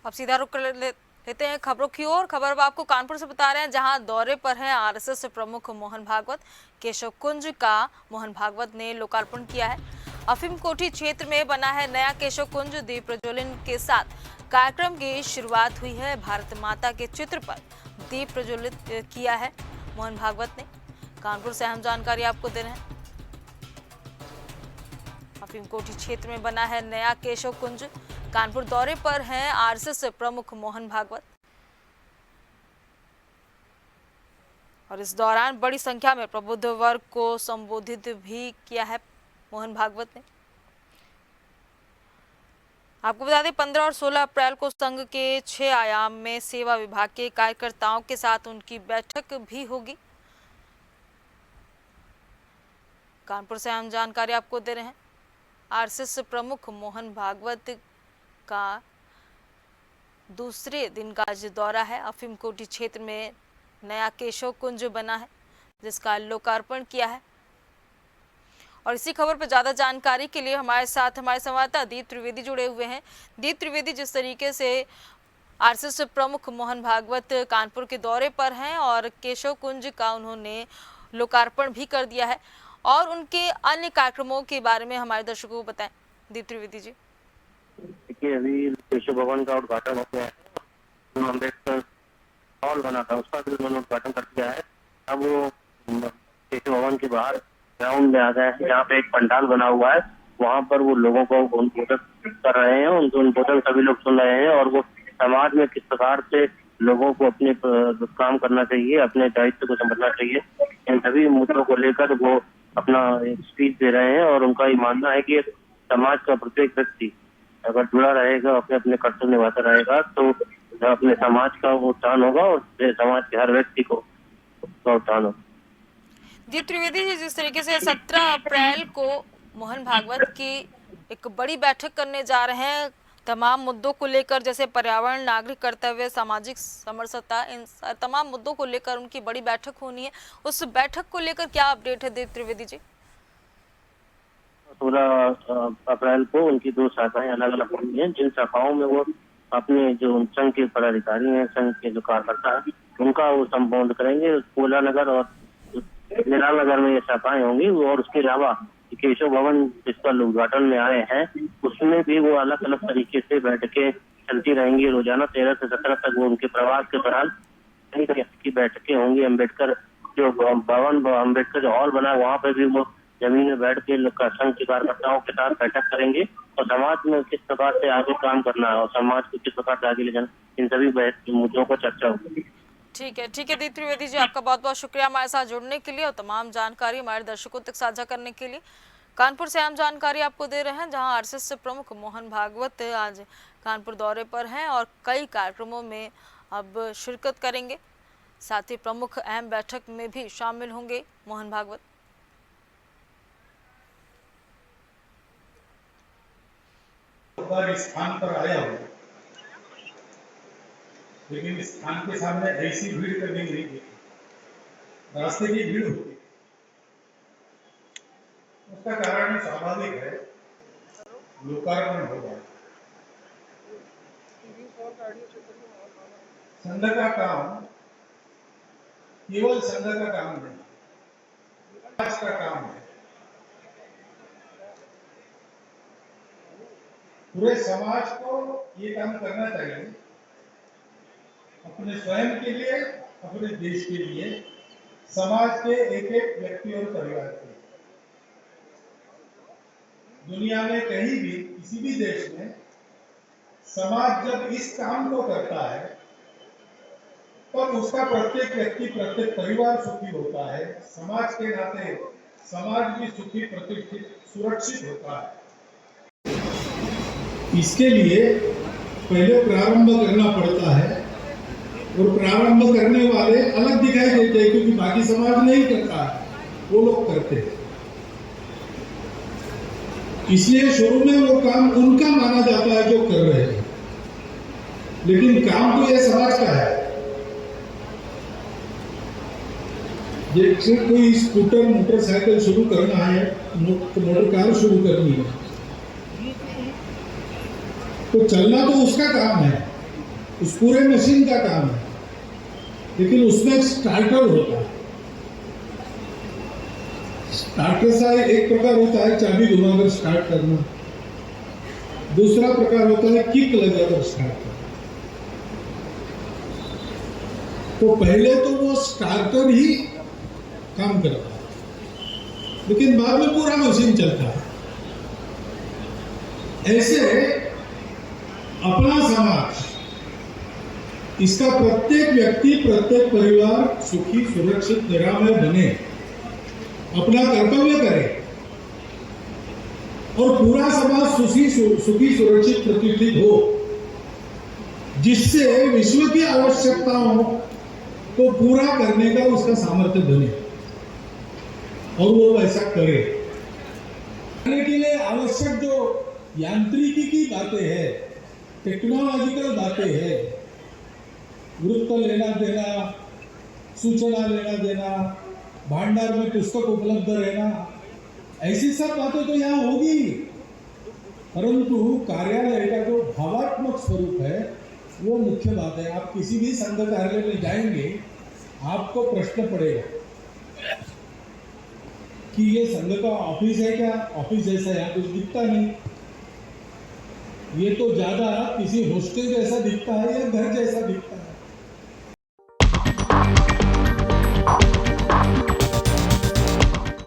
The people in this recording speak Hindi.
अब सीधा रुख कर लेते हैं खबरों की ओर। खबर अब आपको कानपुर से बता रहे हैं, जहां दौरे पर हैं आरएसएस प्रमुख मोहन भागवत। केशव कुंज का मोहन भागवत ने लोकार्पण किया है। अफीम कोठी क्षेत्र में बना है नया केशव कुंज। दीप प्रज्वलन के साथ कार्यक्रम की शुरुआत हुई है। भारत माता के चित्र पर दीप प्रज्वलित किया है मोहन भागवत ने। कानपुर से अहम जानकारी आपको दे रहे हैं। अफीम कोठी क्षेत्र में बना है नया केशव कुंज। कानपुर दौरे पर हैं आरएसएस प्रमुख मोहन भागवत और इस दौरान बड़ी संख्या में प्रबुद्ध वर्ग को संबोधित भी किया है मोहन भागवत ने। आपको बता दें 15 और 16 अप्रैल को संघ के 6 आयाम में सेवा विभाग के कार्यकर्ताओं के साथ उनकी बैठक भी होगी। कानपुर से अहम जानकारी आपको दे रहे हैं। आरएसएस प्रमुख मोहन भागवत का दूसरे दिन का आज दौरा है। अफीम कोठी क्षेत्र में नया केशव कुंज बना है, जिसका लोकार्पण किया है। और इसी खबर पर ज्यादा जानकारी के लिए हमारे साथ हमारे संवाददाता दीप त्रिवेदी जुड़े हुए हैं। दीप त्रिवेदी, जिस तरीके से आरएसएस प्रमुख मोहन भागवत कानपुर के दौरे पर हैं और केशव कुंज का उन्होंने लोकार्पण भी कर दिया है, और उनके अन्य कार्यक्रमों के बारे में हमारे दर्शकों को बताएं। दीप त्रिवेदी जी। देखिए, अभी केशव भवन का उद्घाटन हो गया है। अम्बेडकर हॉल बना था, उसका भी उन्होंने उद्घाटन कर दिया है। अब वो केशव भवन के बाहर ग्राउंड में आ गए हैं, जहाँ पे एक पंडाल बना हुआ है। वहाँ पर वो लोगों को उद्बोधन कर रहे हैं, उनके उद्बोधन सभी लोग सुन रहे हैं, और वो समाज में किस प्रकार से लोगों को अपने काम करना चाहिए, अपने दायित्व को समझना चाहिए, इन सभी मुद्दों को लेकर वो अपना स्पीच दे रहे हैं। और उनका ये मानना है कि समाज का प्रत्येक व्यक्ति अगर जुड़ा रहेगा, अपने अपने कर्तव्य निभाता रहेगा, तो अपने समाज का उत्थान होगा और समाज के हर व्यक्ति को उसका उत्थान होगा। जी त्रिवेदी जी, जिस तरीके से 17 अप्रैल को मोहन भागवत की एक बड़ी बैठक करने जा रहे हैं तमाम मुद्दों को लेकर, जैसे पर्यावरण, नागरिक कर्तव्य, सामाजिक समरसता, इन तमाम मुद्दों को लेकर उनकी बड़ी बैठक होनी है। उस बैठक को लेकर क्या अपडेट है दीप त्रिवेदी जी? 16 अप्रैल को उनकी 2 शाखाएं अलग अलग होनी है, जिन शाखाओं में वो अपने जो संघ के पदाधिकारी हैं, संघ के जो कार्यकर्ता हैं, उनका वो संबोधित करेंगे। कोला नगर और निराल नगर में ये शाखाएं होंगी। और उसके अलावा केशव भवन जिसका उद्घाटन में आए हैं, उसमें भी वो अलग अलग तरीके से बैठकें चलती रहेंगी। रोजाना 13 से 17 तक वो उनके प्रवास के दौरान की बैठकें होंगी। अम्बेडकर जो भवन, अम्बेडकर जो हॉल बना है, वहाँ पे भी वो जमीन में बैठ के संघ के कार्यकर्ताओं के साथ बैठक करेंगे और समाज में किस प्रकार से आगे काम करना है और समाज को किस प्रकार से आगे ले जाना, इन सभी मुद्दों पर चर्चा होगी। ठीक है दीप त्रिवेदी जी, आपका बहुत बहुत शुक्रिया हमारे साथ जुड़ने के लिए और तमाम जानकारी हमारे दर्शकों तक साझा करने के लिए। कानपुर से अहम जानकारी आपको दे रहे हैं, जहां आरएसएस प्रमुख मोहन भागवत आज कानपुर दौरे पर हैं और कई कार्यक्रमों में अब शिरकत करेंगे। साथ ही प्रमुख अहम बैठक में भी शामिल होंगे मोहन भागवत। स्थान पर आया हूँ, लेकिन इस स्थान के सामने ऐसी भीड़ कभी नहीं देखी। रास्ते की भीड़ होती, उसका कारण स्वाभाविक है, लोकार्पण होगा। संघ का काम केवल संघ का काम नहीं, समाज का काम है। पूरे समाज को ये काम करना चाहिए, अपने स्वयं के लिए, अपने देश के लिए, समाज के एक एक व्यक्ति और परिवार के। दुनिया में कहीं भी, किसी भी देश में समाज जब इस काम को करता है, तो उसका प्रत्येक व्यक्ति, प्रत्येक परिवार सुखी होता है। समाज के नाते समाज भी सुखी, प्रतिष्ठित, सुरक्षित होता है। इसके लिए पहले प्रारंभ करना पड़ता है, और प्रारंभ करने वाले अलग दिखाई देते हैं, क्योंकि बाकी समाज नहीं करता, वो लोग करते हैं। इसलिए शुरू में वो काम उनका माना जाता है जो कर रहे हैं, लेकिन काम तो ये समाज का है। जैसे कोई स्कूटर, मोटरसाइकिल शुरू करना है, मोटर कार शुरू करनी है, तो चलना तो उसका काम है, उस पूरे मशीन का काम है, लेकिन उसमें एक स्टार्टर होता है। स्टार्टर सा एक प्रकार होता है चाबी घुमाकर स्टार्ट करना, दूसरा प्रकार होता है किक लगाकर स्टार्ट करना। तो पहले तो वो स्टार्टर ही काम करता है, लेकिन बाद में पूरा मशीन चलता है। ऐसे अपना समाज, इसका प्रत्येक व्यक्ति, प्रत्येक परिवार सुखी, सुरक्षित, निरामय बने, अपना कर्तव्य करे और पूरा समाज सुखी, सुरक्षित, प्रतिष्ठित हो, जिससे विश्व की आवश्यकताओं को पूरा करने का उसका सामर्थ्य बने और वो वैसा करे। करने के लिए आवश्यक जो यांत्रिकी की बातें हैं, टेक्नोलॉजिकल बातें हैं, वृत्त लेना देना, सूचना लेना देना, भांडार में पुस्तक उपलब्ध रहना, ऐसी सब बातें तो यहाँ होगी, परंतु कार्यालय का जो भावात्मक स्वरूप है वो मुख्य बात है। आप किसी भी संघ कार्यालय में जाएंगे, आपको प्रश्न पड़ेगा कि ये संघ का ऑफिस है क्या? ऑफिस जैसा यहाँ कुछ दिखता नहीं, ये तो ज्यादा किसी हॉस्टल जैसा दिखता है या घर जैसा दिखता है।